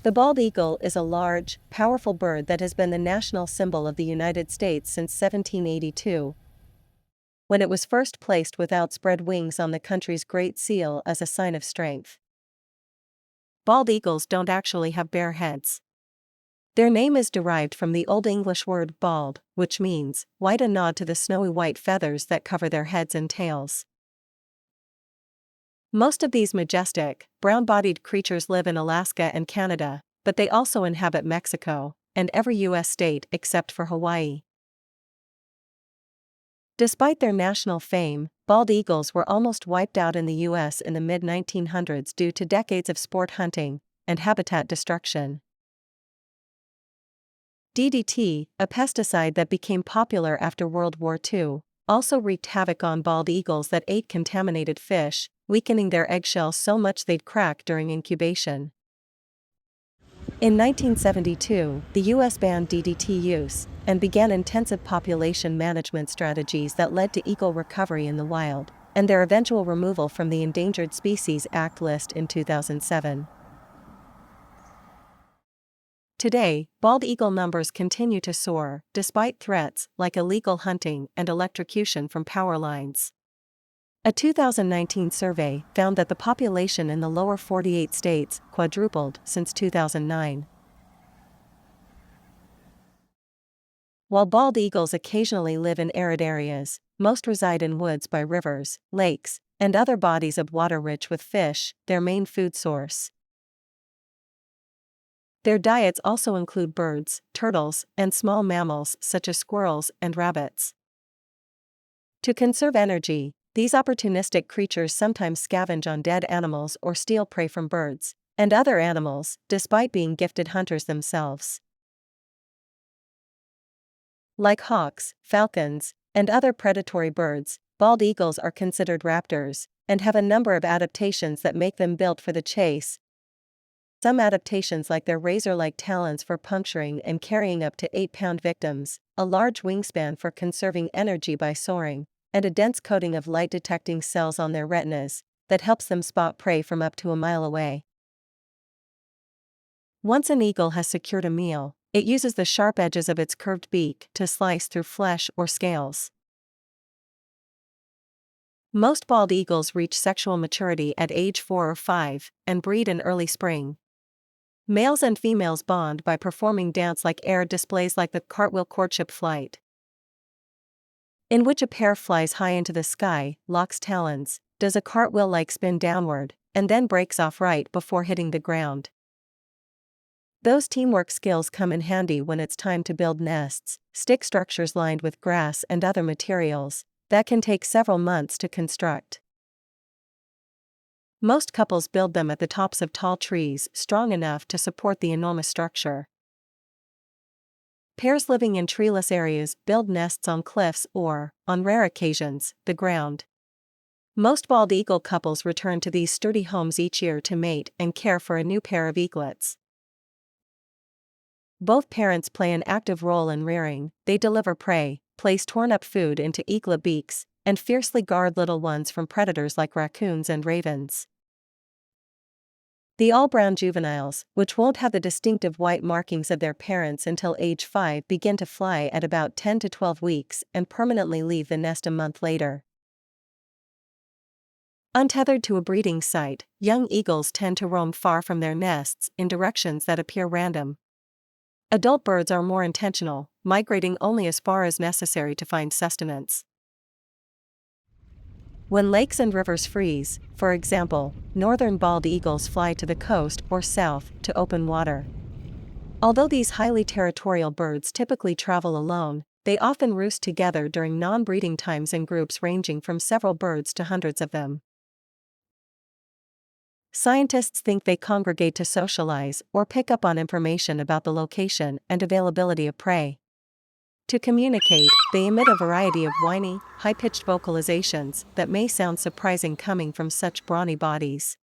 The bald eagle is a large, powerful bird that has been the national symbol of the United States since 1782, when it was first placed with outspread wings on the country's Great Seal as a sign of strength. Bald eagles don't actually have bare heads. Their name is derived from the Old English word bald, which means white, a nod to the snowy white feathers that cover their heads and tails. Most of these majestic, brown-bodied creatures live in Alaska and Canada, but they also inhabit Mexico and every U.S. state except for Hawaii. Despite their national fame, bald eagles were almost wiped out in the U.S. in the mid-1900s due to decades of sport hunting and habitat destruction. DDT, a pesticide that became popular after World War II, also wreaked havoc on bald eagles that ate contaminated fish, weakening their eggshells so much they'd crack during incubation. In 1972, the U.S. banned DDT use and began intensive population management strategies that led to eagle recovery in the wild, and their eventual removal from the Endangered Species Act list in 2007. Today, bald eagle numbers continue to soar, despite threats like illegal hunting and electrocution from power lines. A 2019 survey found that the population in the lower 48 states quadrupled since 2009. While bald eagles occasionally live in arid areas, most reside in woods by rivers, lakes, and other bodies of water rich with fish, their main food source. Their diets also include birds, turtles, and small mammals such as squirrels and rabbits. To conserve energy, these opportunistic creatures sometimes scavenge on dead animals or steal prey from birds and other animals, despite being gifted hunters themselves. Like hawks, falcons, and other predatory birds, bald eagles are considered raptors and have a number of adaptations that make them built for the chase. Some adaptations, like their razor-like talons for puncturing and carrying up to 8-pound victims, a large wingspan for conserving energy by soaring, and a dense coating of light-detecting cells on their retinas that helps them spot prey from up to a mile away. Once an eagle has secured a meal, it uses the sharp edges of its curved beak to slice through flesh or scales. Most bald eagles reach sexual maturity at age 4 or 5 and breed in early spring. Males and females bond by performing dance-like air displays like the cartwheel courtship flight, in which a pair flies high into the sky, locks talons, does a cartwheel-like spin downward, and then breaks off right before hitting the ground. Those teamwork skills come in handy when it's time to build nests, stick structures lined with grass and other materials that can take several months to construct. Most couples build them at the tops of tall trees strong enough to support the enormous structure. Pairs living in treeless areas build nests on cliffs or, on rare occasions, the ground. Most bald eagle couples return to these sturdy homes each year to mate and care for a new pair of eaglets. Both parents play an active role in rearing. They deliver prey, place torn-up food into eaglet beaks, and fiercely guard little ones from predators like raccoons and ravens. The all-brown juveniles, which won't have the distinctive white markings of their parents until age 5, begin to fly at about 10 to 12 weeks and permanently leave the nest a month later. Untethered to a breeding site, young eagles tend to roam far from their nests in directions that appear random. Adult birds are more intentional, migrating only as far as necessary to find sustenance. When lakes and rivers freeze, for example, northern bald eagles fly to the coast or south to open water. Although these highly territorial birds typically travel alone, they often roost together during non-breeding times in groups ranging from several birds to hundreds of them. Scientists think they congregate to socialize or pick up on information about the location and availability of prey. To communicate, they emit a variety of whiny, high-pitched vocalizations that may sound surprising coming from such brawny bodies.